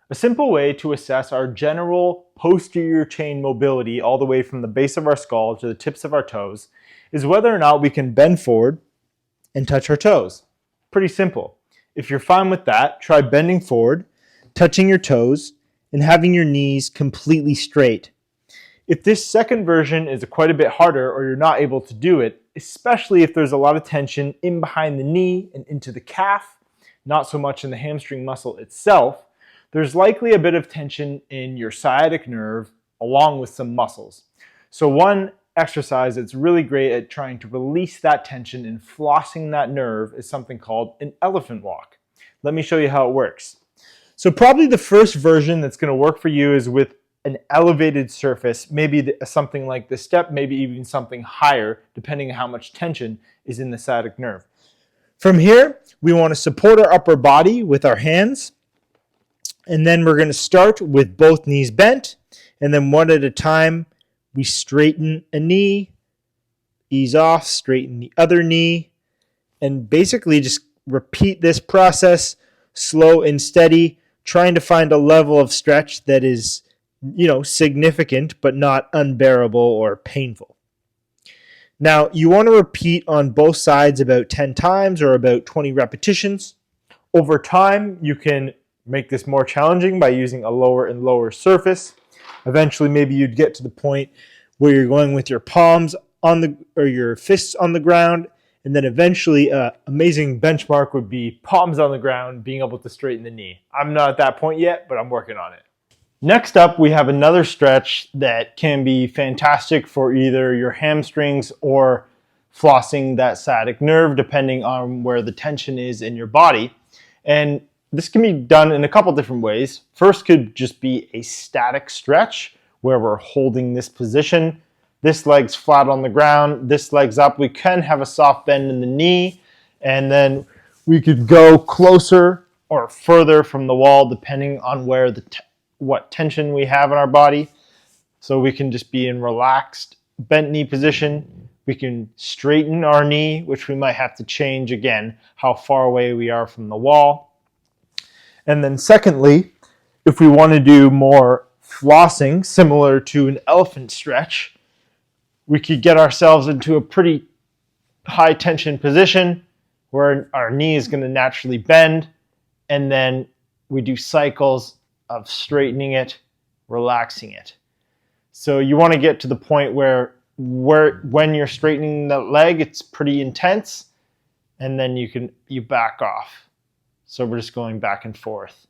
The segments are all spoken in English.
A simple way to assess our general posterior chain mobility all the way from the base of our skull to the tips of our toes is whether or not we can bend forward and touch our toes. Pretty simple. If you're fine with that, try bending forward, touching your toes, and having your knees completely straight. If this second version is quite a bit harder or you're not able to do it, especially if there's a lot of tension in behind the knee and into the calf, not so much in the hamstring muscle itself, there's likely a bit of tension in your sciatic nerve along with some muscles. So one exercise that's really great at trying to release that tension and flossing that nerve is something called an elephant walk. Let me show you how it works. So probably the first version that's going to work for you is with an elevated surface, maybe something like this step, maybe even something higher, depending on how much tension is in the sciatic nerve. From here, we want to support our upper body with our hands, and then we're going to start with both knees bent, and then one at a time, we straighten a knee, ease off, straighten the other knee, and basically just repeat this process, slow and steady, trying to find a level of stretch that is significant but not unbearable or painful. Now, you want to repeat on both sides about 10 times or about 20 repetitions. Over time, you can make this more challenging by using a lower and lower surface. Eventually, maybe you'd get to the point where you're going with your palms or your fists on the ground, and then eventually, amazing benchmark would be palms on the ground, being able to straighten the knee. I'm not at that point yet, but I'm working on it. Next up, we have another stretch that can be fantastic for either your hamstrings or flossing that sciatic nerve, depending on where the tension is in your body. And this can be done in a couple different ways. First could just be a static stretch where we're holding this position. This leg's flat on the ground, this leg's up. We can have a soft bend in the knee, and then we could go closer or further from the wall depending on where what tension we have in our body. So we can just be in relaxed bent knee position. We can straighten our knee, which we might have to change again, how far away we are from the wall. And then secondly, if we want to do more flossing, similar to an elephant stretch, we could get ourselves into a pretty high tension position where our knee is going to naturally bend, and then we do cycles of straightening it, relaxing it. So you want to get to the point where when you're straightening the leg, it's pretty intense, and then you back off. So we're just going back and forth.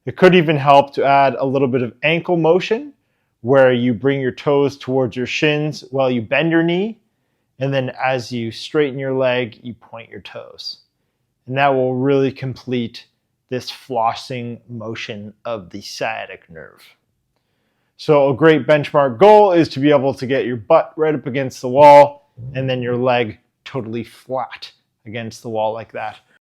It could even help to add a little bit of ankle motion, where you bring your toes towards your shins while you bend your knee, and then as you straighten your leg, you point your toes. And that will really complete this flossing motion of the sciatic nerve. So a great benchmark goal is to be able to get your butt right up against the wall and then your leg totally flat against the wall like that.